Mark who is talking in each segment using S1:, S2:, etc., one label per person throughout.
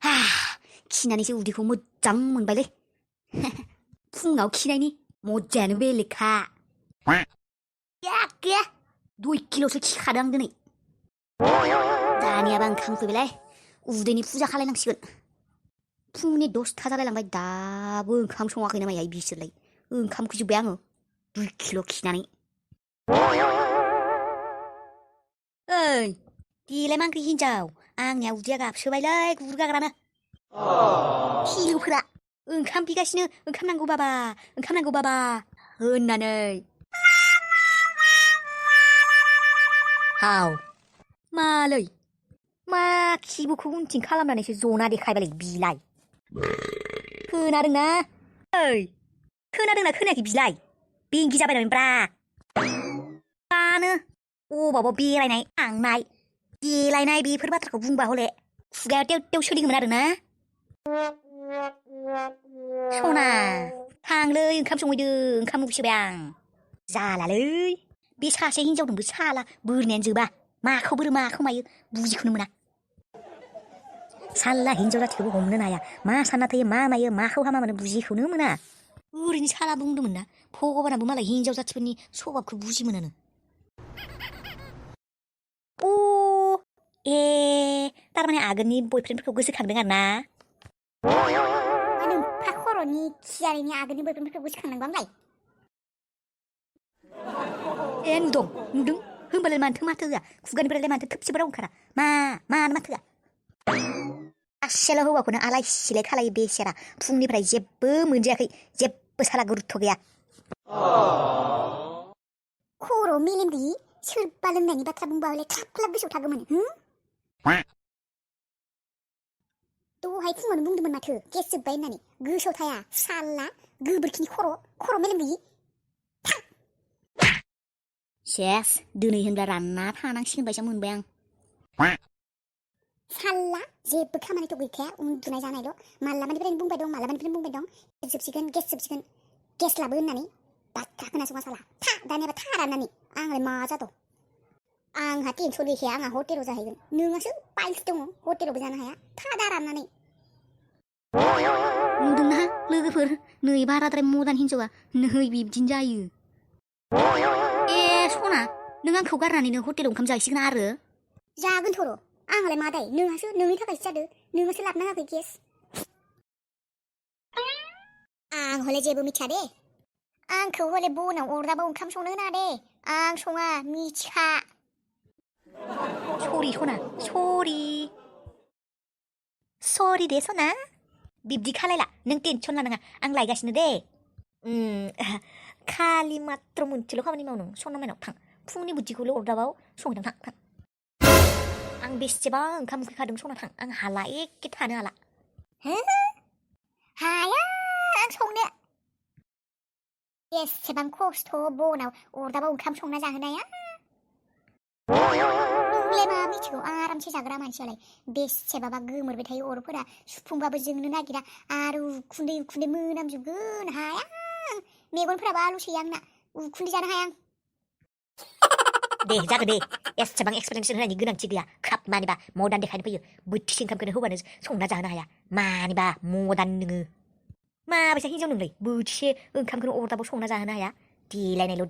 S1: 하, 키나니시 우디고 뭐 짱 문발래? 풍나오 키나니 모자는 벨리카. 야, 그야. 너이 길옷을 키가랑드니. 다니아방 강수빌래. 우드니 부자할래 낭식은. 풍니 노스타자래랑 다 응감 송화가 이나마 야이 미실래. 응감 그지 배앙어. 누이 길로 키나니. ơi, đi lấy mang cái hin chào, ang nhà udia gặp sơ bay lấy, 구 우리가 가라나. 키로 그라. 응감 비가시는 응감 난고 봐봐, 응감 난고 봐봐. 나는. 하오. 말을. 마 키부 그군진 칼람라네시 조나디 카이발리 비라이. 그나르나. 어이. 그나르나 그나기 비라이. 빙기 잡아라면 브라. 빠는. ô bảo bì này này ảng này bì này bì phơi bắt cả vùng bảo lệ gà tiêu tiêu chơi đi mà được nè sao nè thangเลยคำชงไปดึงคำมุกเชียงจ่าละเลยบีชาใช้หินเจ้าถึงบีชาละบืนเนียนจือบ่ามาเข้าบืนมาเข้ามาอยู่บูจิคุณมึงนะชันละหินเจ้าจะถือว่าผมนั่นไงอะมาชันละเทียมาเยอะมาเข้าหามามันบูจิคุณมึงนะ우리는 살아 붕드문나 포고바나 무말라 인자우 자치분니 소밥 그 무지문나는 오, 따라만에 아그님 보이프렌드 그것을 강등한 나.
S2: 나는 파코로니 기아리니 아그님 보이프렌드 그것을 강등 건가이.
S1: 누동, 흠발레만 트마트야. 구간 발레만 급집으로 온카라. 마트야. 아셀라 호와고는 알라이 실레 칼라이 베시라. 풍리 바라 제브 문제야 그 제브 살아 그루토게야.
S2: 코로 밀림디. 실빨은 내니 바트라 붕바울레 탑클럽 비쇼 타그만 응? 또 하이 풍어는 뭉드문 마트 게스 바이나니 그쇼타야 살라 그브르키니 코로 멜름디
S1: 셰스 드니 힘라란나 타낭 시kin 바이샤 문뱅
S2: 살라 제브 카마니 또 그렇게 운두나 자나이로 말라마니 프렌 붕바동 습시근 게스라 번나니 바타 그나 송아 살라 타 다네바 타라나니 앙을 맞아도 앙 하틴 소리 해 앙아 호텔로 자이근 능아스 빠이스동 호텔로 보자나 하야 타다라나니
S1: 웅둥나 르그풀 너희 바라드레 모단 힌조가 너희 빕진자유 소나 능한 교가라니는 호텔 옹감자 시긴 알아
S2: 작은 토로 앙을 마다이 능아스 능이 타가 있자드 능아스 랍나가 그게스 앙 홀레 제부 미차데 앙 그 홀레 보나 오르다보 옹감 송는 하래 앙 송아 미차 소리 내서나 빕디 칼라이라 능띠 촌라나가 앙라이 가시는데 칼리마트로 문틀로 화면이 마오는 손나면 옥탕 풍니 무지구로 오르다바오 송이랑 탕 앙 비스제방 감기 가름 송나탕 앙 할라이 끼타는 할라 하야 앙 송네 예스 제방 코스토 보나 오르다바 옹감 송나자 하나야 레마 미치고 아람치 자그라 만시알레 베스 제바바 그물 베타이 오르포라 수풍바브 증는 아기라 아루 군데 무남 주근 하양 메곤 프라 바루 시양나 우군디잖아 하양
S1: 네 자그네 예스 제방 엑스플레이션 하니 그랑 지그야 갑 많이 봐 모단데 가는 거요 무티신 감그는 후반은 송나자 하나야 많이 봐 모단 능으 마비사 흰정 능래 무티 감그는 오르다보 송나자 하나야 디라이네로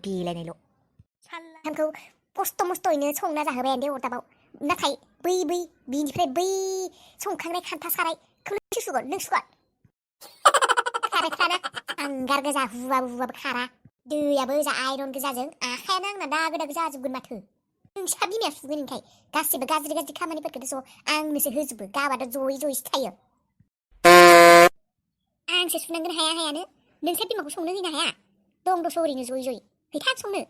S1: 찰라
S2: 함그 포스토 있는 송나자 허베인데 오르다보 나타이 브이 미니프레 브이 송캉레 칸타 사라이 클루슈수걸 능수걸 카라 안가르그자 후바부바 카라 드야 버자 아이론 그자증 아해낭나 나그다 그자 죽은 마트 샤비미야 수근인 카이 가시브 가즈리가지 카마니 뺏겨서 앙미스 흐즈브 가바다 조이 스타일 앙세 수능근 하야는 능세비 먹고 속능이나 하야 똥도 소리는 조이 회탁 속능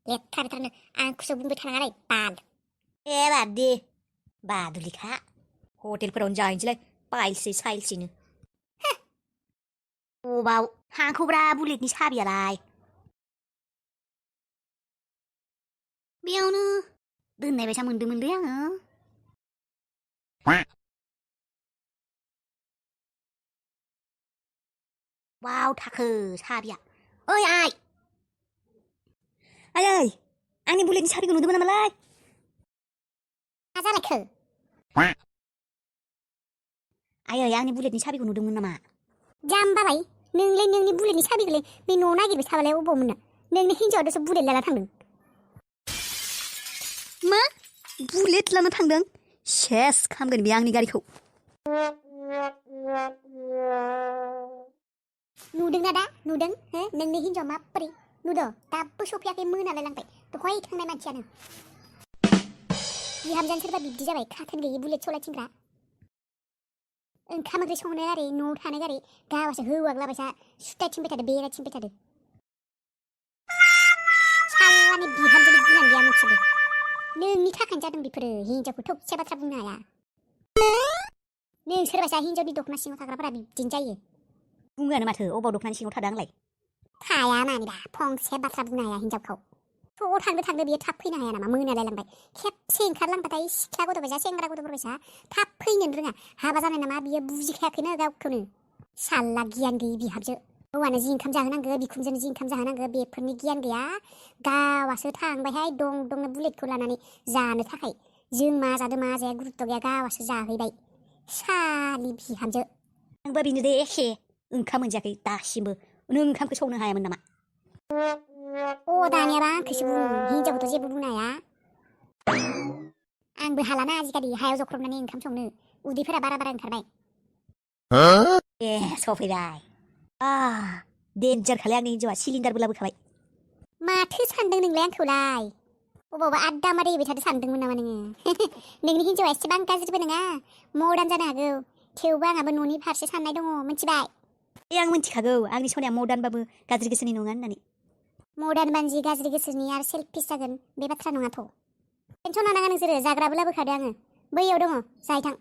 S2: 렉카르타는 앙쿠서 분부 타나가라이 반
S1: 에바디 바둘리카 호텔 프론자인지래 파일시 사일시는 오바우 한코브라 불릿니 샤비아라이 미au는 넌 내배 문드야 와우 타크 샤비야 어이 아이 아니 불릿니 샤비가 누드만 말라이
S2: 아자라크
S1: आयै आंनि बुलेटनि साबिखौ नुदोंमोन नामा
S2: जाम्बाबाय नोंलाय नोंनि बुलेटनि साबिखौलाय बे न'आव नागिरबाय थाबालाय अबाव मोननो नोंनि हिन्जावआसो बुलेट लाना थांदों
S1: मा बुलेट लाना थांदों सेस खालामगोन बे आंनि गारिखौ
S2: नुदोंना दा नुदों हो नोंनि हिन्जाव माबोरै नुदों दाबो सफैयाखै मोनालाय लांबाय दहाय थांनाय मानसियानो बिहामजोआनो सोरबा बिब्दि जाबाय खाथोन गैयि बुलेट सलायथिंग्रा ओंखाम ओंख्रि संनो गारै न'आव थानो गारै गावासो हौवाग्लाबायसा सुथायथिंबाय थादो बेरायथिंबाय थादो सालानि बिहामजोनि गुनानो गैया मोनसेबो नोंनि थाखायनो जादों बेफोरो हिन्जावखौ थोबसे बाथ्रा बुंनो हाया नों सोरबासा हिन्जावनि दख'ना सिङाव थाग्राफोरा बिब्दिनो जायो
S1: बुङोआनो माथो अबाव दख'नानि सिङाव थादों आंलाय
S2: थाया नानिबा फंसे बाथ्रा बुंनो हाया हिन्जावखौ थ' थांदो बियो थाब फैनो हाया नामा मोनालाय लांबाय खेबसे ओंखारलांबाथाय सिख्ला गथ'बायसा सेंग्रा गथ'फोरबायसा थाब फैनो रोङा हाबा जानाय नामा बियो बुजिखायाखैनो गावखौनो साल्ला गियान गैयि बिहामजो हौवानो जि ओंखाम जाहोनांगौ बिखुनजोनो जि ओंखाम जाहोनांगौ बेफोरनि गियान गैया गावासो थांबायहाय दं दंनो बुलेटखौ लानानै जानो थाखाय जों मा जादों मा जाया गुरुत्त' गैया गावासो जाहैबाय सालि बिहामजो
S1: आंबो बिनो दे एखे ओंखाम मोनजायाखै दासिमबो नों ओंखामखौ संनो हायामोन नामा
S2: दानियाबा आंखौसो बुङो हिन्जावखौथ' जेबो बुंनो हाया आंबो हालाना आजिखालि हायाव जख्रबनानै ओंखाम संनो उदैफोरा बारा ओंखारबाय
S1: ए सफैबाय डेन्जार खालाय आंनि हिन्जावा सिलिन्डारबो लाबोखाबाय
S2: माथो सानदों नोंलाय आंखौलाय अबावबा आड्डा मारि हैबाय थादो सानदोंमोन नामा नोङो नोंनि हिन्जावा एसेबां गाज्रिबो नङा मदार्न जानो हागौ थेवबो आंहाबो न'नि फारसे साननाय दङ मिथिबाय
S1: आं मिथिखागौ आंनि सनाया मदार्नबाबो गाज्रि गोसोनि नङा होननानै
S2: मदार्न बानजि गाज्रि गोसोनि आरो सेल्फिस जागोन बे बाथ्रा नङाथ' टेनसन लानाङा नोंसोरो जाग्राबो लाबोखादो आङो बैयाव दङ जाहै थां